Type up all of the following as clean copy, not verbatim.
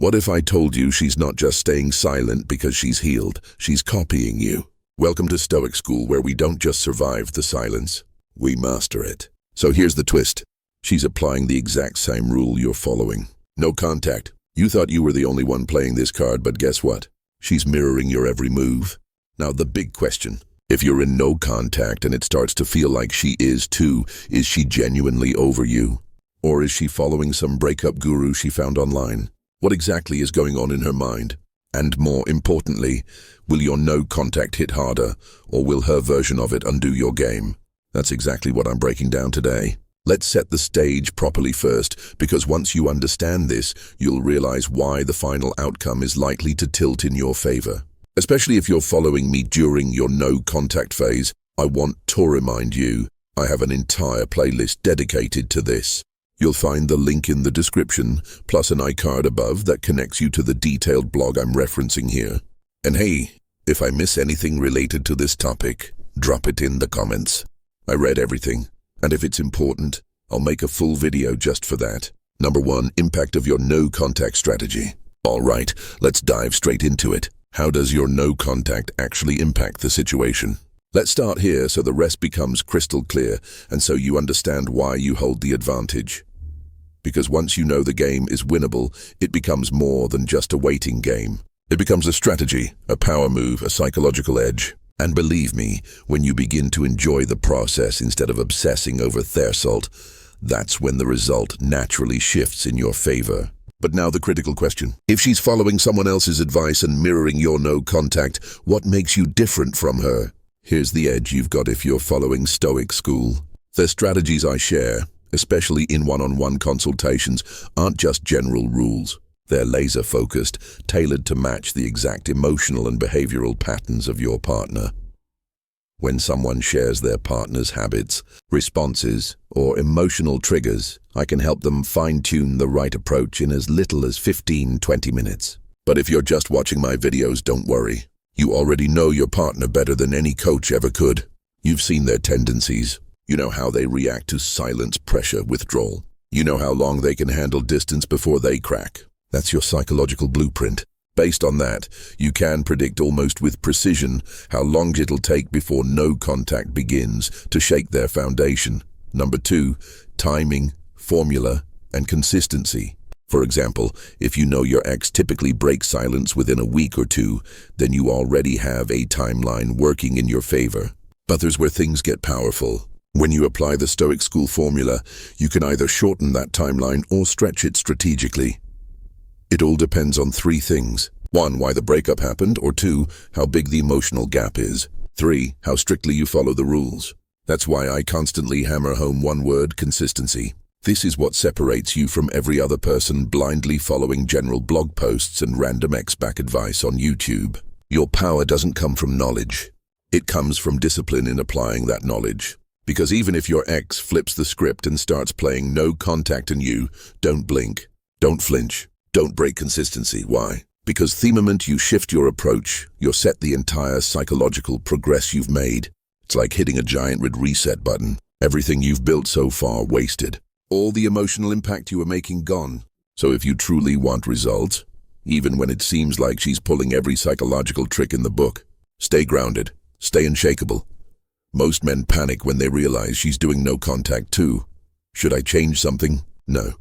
What if I told you she's not just staying silent because she's healed, she's copying you? Welcome to Stoic School, where we don't just survive the silence, we master it. So here's the twist. She's applying the exact same rule you're following. No contact. You thought you were the only one playing this card, but guess what? She's mirroring your every move. Now the big question. If you're in no contact and it starts to feel like she is too, is she genuinely over you? Or is she following some breakup guru she found online? What exactly is going on in her mind? And more importantly, will your no contact hit harder, or will her version of it undo your game? That's exactly what I'm breaking down today. Let's set the stage properly first, because once you understand this, you'll realize why the final outcome is likely to tilt in your favor. Especially if you're following me during your no contact phase, I want to remind you, I have an entire playlist dedicated to this. You'll find the link in the description, plus an iCard above that connects you to the detailed blog I'm referencing here. And hey, if I miss anything related to this topic, drop it in the comments. I read everything, and if it's important, I'll make a full video just for that. Number 1, impact of your no contact strategy. Alright, let's dive straight into it. How does your no contact actually impact the situation? Let's start here so the rest becomes crystal clear, and so you understand why you hold the advantage. Because once you know the game is winnable, it becomes more than just a waiting game. It becomes a strategy, a power move, a psychological edge. And believe me, when you begin to enjoy the process instead of obsessing over Thersalt, that's when the result naturally shifts in your favor. But now the critical question. If she's following someone else's advice and mirroring your no contact, what makes you different from her? Here's the edge you've got if you're following Stoic School. The strategies I share, especially in one-on-one consultations, aren't just general rules. They're laser-focused, tailored to match the exact emotional and behavioral patterns of your partner. When someone shares their partner's habits, responses, or emotional triggers, I can help them fine-tune the right approach in as little as 15-20 minutes. But if you're just watching my videos, don't worry. You already know your partner better than any coach ever could. You've seen their tendencies. You know how they react to silence, pressure, withdrawal. You know how long they can handle distance before they crack. That's your psychological blueprint. Based on that, you can predict almost with precision how long it'll take before no contact begins to shake their foundation. Number 2, timing, formula, and consistency. For example, if you know your ex typically breaks silence within a week or 2, then you already have a timeline working in your favor. But there's where things get powerful. When you apply the Stoic School formula, you can either shorten that timeline or stretch it strategically. It all depends on 3 things. 1, why the breakup happened, or 2, how big the emotional gap is. 3, how strictly you follow the rules. That's why I constantly hammer home one word: consistency. This is what separates you from every other person blindly following general blog posts and random ex-back advice on YouTube. Your power doesn't come from knowledge. It comes from discipline in applying that knowledge. Because even if your ex flips the script and starts playing no contact in you, don't blink, don't flinch. Don't break consistency. Why? Because the moment you shift your approach, you'll set the entire psychological progress you've made. It's like hitting a giant red reset button. Everything you've built so far wasted. All the emotional impact you were making gone. So if you truly want results, even when it seems like she's pulling every psychological trick in the book, stay grounded, stay unshakable. Most men panic when they realize she's doing no contact too. Should I change something? No.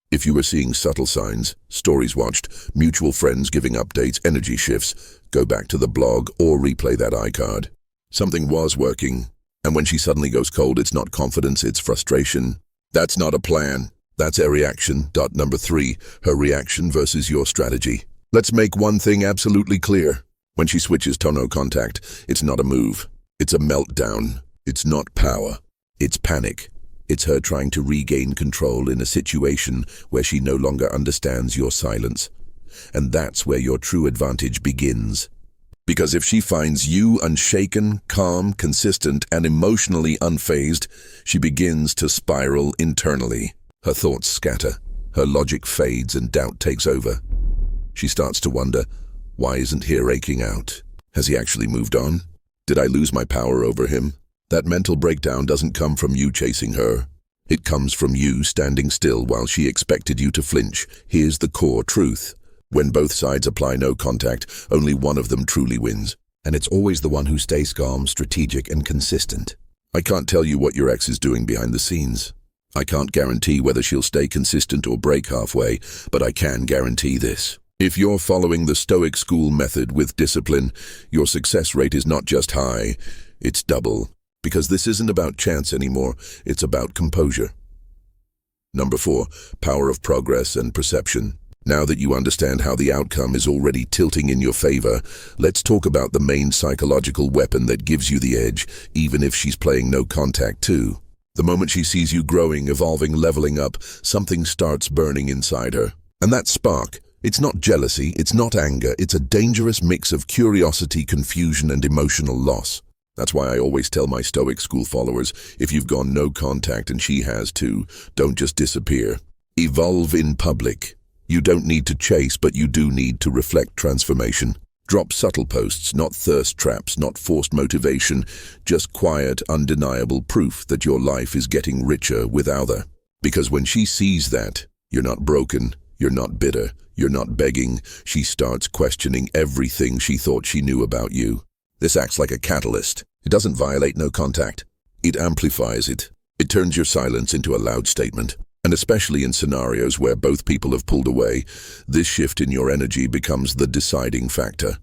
If you were seeing subtle signs, stories watched, mutual friends giving updates, energy shifts, go back to the blog or replay that iCard. Something was working, and when she suddenly goes cold, it's not confidence, it's frustration. That's not a plan. That's a reaction. Number 3, her reaction versus your strategy. Let's make one thing absolutely clear. When she switches to no contact, it's not a move. It's a meltdown. It's not power. It's panic. It's her trying to regain control in a situation where she no longer understands your silence. And that's where your true advantage begins. Because if she finds you unshaken, calm, consistent, and emotionally unfazed, she begins to spiral internally. Her thoughts scatter, her logic fades, and doubt takes over. She starts to wonder, why isn't he raking out? Has he actually moved on? Did I lose my power over him? That mental breakdown doesn't come from you chasing her. It comes from you standing still while she expected you to flinch. Here's the core truth. When both sides apply no contact, only one of them truly wins. And it's always the one who stays calm, strategic, and consistent. I can't tell you what your ex is doing behind the scenes. I can't guarantee whether she'll stay consistent or break halfway, but I can guarantee this. If you're following the Stoic School method with discipline, your success rate is not just high, it's double. Because this isn't about chance anymore, it's about composure. Number 4, power of progress and perception. Now that you understand how the outcome is already tilting in your favor, let's talk about the main psychological weapon that gives you the edge, even if she's playing no contact too. The moment she sees you growing, evolving, leveling up, something starts burning inside her. And that spark, it's not jealousy, it's not anger, it's a dangerous mix of curiosity, confusion, and emotional loss. That's why I always tell my Stoic School followers, if you've gone no contact and she has too, don't just disappear. Evolve in public. You don't need to chase, but you do need to reflect transformation. Drop subtle posts, not thirst traps, not forced motivation, just quiet, undeniable proof that your life is getting richer without her. Because when she sees that, you're not broken, you're not bitter, you're not begging, she starts questioning everything she thought she knew about you. This acts like a catalyst. It doesn't violate no contact. It amplifies it. It turns your silence into a loud statement. And especially in scenarios where both people have pulled away, this shift in your energy becomes the deciding factor.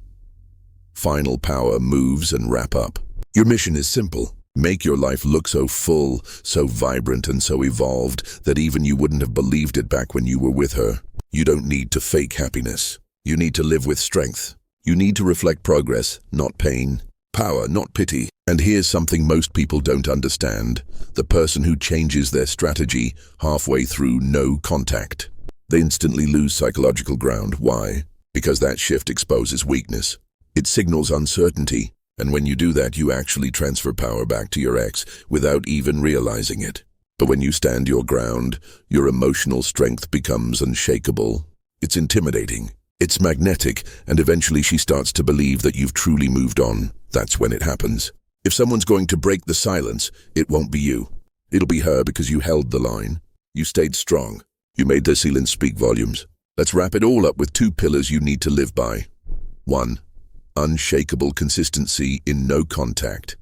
Final power moves and wrap up. Your mission is simple. Make your life look so full, so vibrant, and so evolved that even you wouldn't have believed it back when you were with her. You don't need to fake happiness. You need to live with strength. You need to reflect progress, not pain. Power, not pity. And here's something most people don't understand. The person who changes their strategy halfway through no contact, they instantly lose psychological ground. Why? Because that shift exposes weakness. It signals uncertainty. And when you do that, you actually transfer power back to your ex without even realizing it. But when you stand your ground, your emotional strength becomes unshakable. It's intimidating. It's magnetic, and eventually she starts to believe that you've truly moved on. That's when it happens. If someone's going to break the silence, it won't be you. It'll be her because you held the line. You stayed strong. You made the silence speak volumes. Let's wrap it all up with 2 pillars you need to live by. 1. Unshakable consistency in no contact.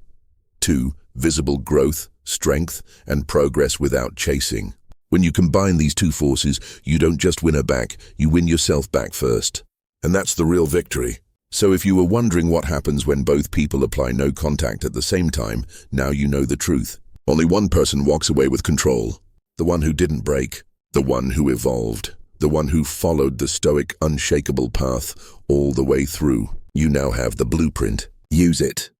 2. Visible growth, strength, and progress without chasing. When you combine these 2 forces, you don't just win her back, you win yourself back first. And that's the real victory. So if you were wondering what happens when both people apply no contact at the same time, now you know the truth. Only one person walks away with control. The one who didn't break. The one who evolved. The one who followed the Stoic, unshakable path all the way through. You now have the blueprint. Use it.